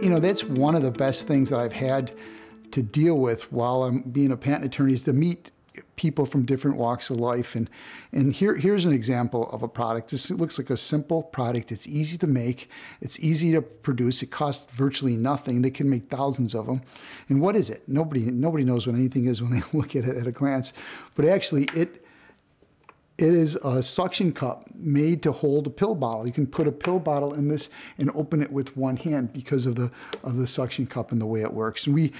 you know, that's one of the best things that I've had to deal with while I'm being a patent attorney, is to meet people from different walks of life. And here's an example of a product. This looks like a simple product. It's easy to make. It's easy to produce. It costs virtually nothing. They can make thousands of them. And what is it? Nobody knows what anything is when they look at it at a glance. But actually, it is a suction cup made to hold a pill bottle. You can put a pill bottle in this and open it with one hand because of the suction cup and the way it works. And we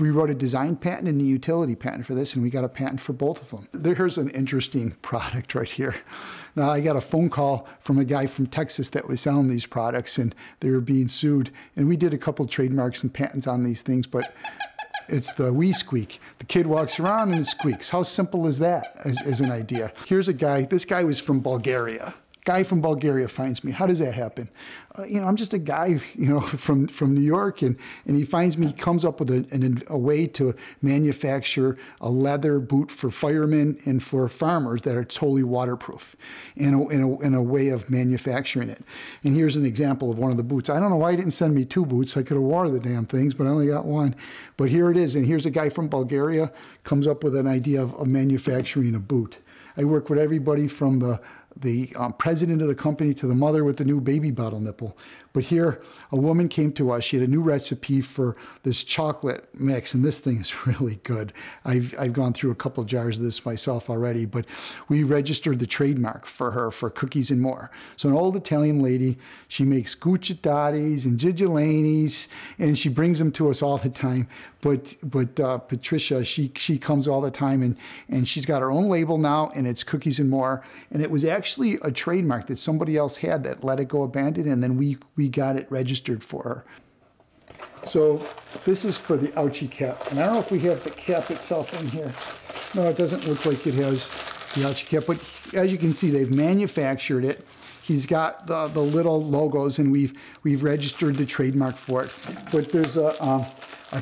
wrote a design patent and a utility patent for this, and we got a patent for both of them. There's an interesting product right here. Now, I got a phone call from a guy from Texas that was selling these products, and they were being sued. And we did a couple trademarks and patents on these things, but it's the wee squeak. The kid walks around and it squeaks. How simple is that as an idea? Here's a guy, this guy was from Bulgaria. Guy from Bulgaria finds me. How does that happen? You know, I'm just a guy, you know, from New York, and he finds me, comes up with a way to manufacture a leather boot for firemen and for farmers that are totally waterproof, in a way of manufacturing it. And here's an example of one of the boots. I don't know why he didn't send me 2 boots. I could have worn the damn things, but I only got 1. But here it is, and here's a guy from Bulgaria comes up with an idea of manufacturing a boot. I work with everybody from the president of the company to the mother with the new baby bottle nipple. But here, a woman came to us. She had a new recipe for this chocolate mix, and this thing is really good. I've gone through a couple jars of this myself already, but we registered the trademark for her for cookies and more. So an old Italian lady, she makes gucciatatis and gigilanis, and she brings them to us all the time. But Patricia, she comes all the time, and she's got her own label now, and it's cookies and more. And it was actually a trademark that somebody else had that let it go abandoned, and then we got it registered for her. So this is for the ouchie cap. And I don't know if we have the cap itself in here. No, it doesn't look like it has the ouchie cap, but as you can see, they've manufactured it. He's got the little logos, and we've registered the trademark for it. But there's a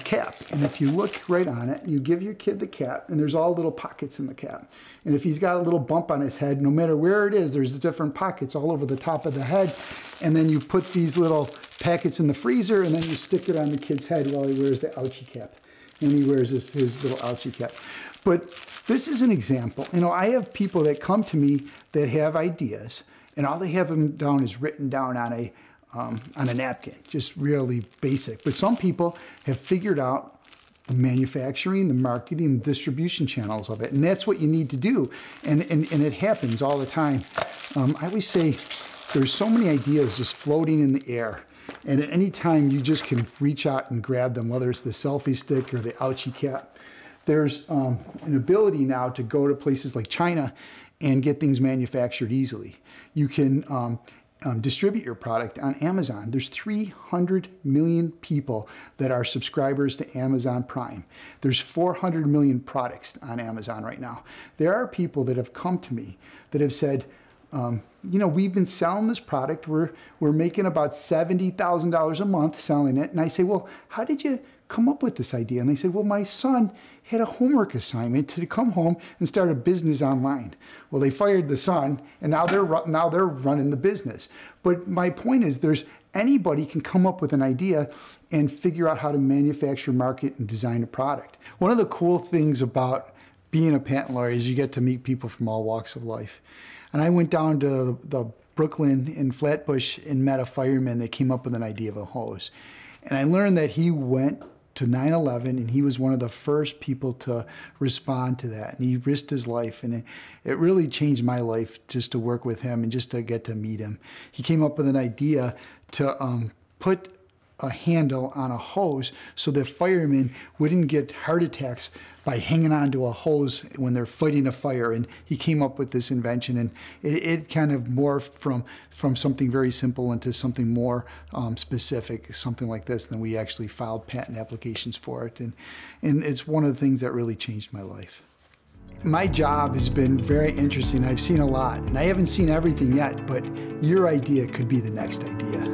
cap, and if you look right on it, you give your kid the cap, and there's all little pockets in the cap. And if he's got a little bump on his head, no matter where it is, there's different pockets all over the top of the head. And then you put these little packets in the freezer, and then you stick it on the kid's head while he wears the ouchie cap. And he wears his little ouchie cap. But this is an example. You know, I have people that come to me that have ideas, and all they have them down is written down on a napkin, just really basic. But some people have figured out the manufacturing, the marketing, the distribution channels of it. And that's what you need to do. And it happens all the time. I always say there's so many ideas just floating in the air. And at any time you just can reach out and grab them, whether it's the selfie stick or the ouchie cap. There's an ability now to go to places like China and get things manufactured easily. You can distribute your product on Amazon. There's 300 million people that are subscribers to Amazon Prime. There's 400 million products on Amazon right now. There are people that have come to me that have said, you know, we've been selling this product. We're making about $70,000 a month selling it. And I say, well, how did you come up with this idea? And they said, well, my son had a homework assignment to come home and start a business online. Well, they fired the son, and now they're running the business. But my point is, anybody can come up with an idea and figure out how to manufacture, market, and design a product. One of the cool things about being a patent lawyer is you get to meet people from all walks of life. And I went down to the Brooklyn in Flatbush and met a fireman that came up with an idea of a hose. And I learned that he went to 9/11, and he was one of the first people to respond to that. And he risked his life, and it really changed my life just to work with him and just to get to meet him. He came up with an idea to put a handle on a hose so that firemen wouldn't get heart attacks by hanging onto a hose when they're fighting a fire. And he came up with this invention, and it kind of morphed from something very simple into something more specific, something like this. Then we actually filed patent applications for it, and it's one of the things that really changed my life. My job has been very interesting. I've seen a lot, and I haven't seen everything yet, but your idea could be the next idea.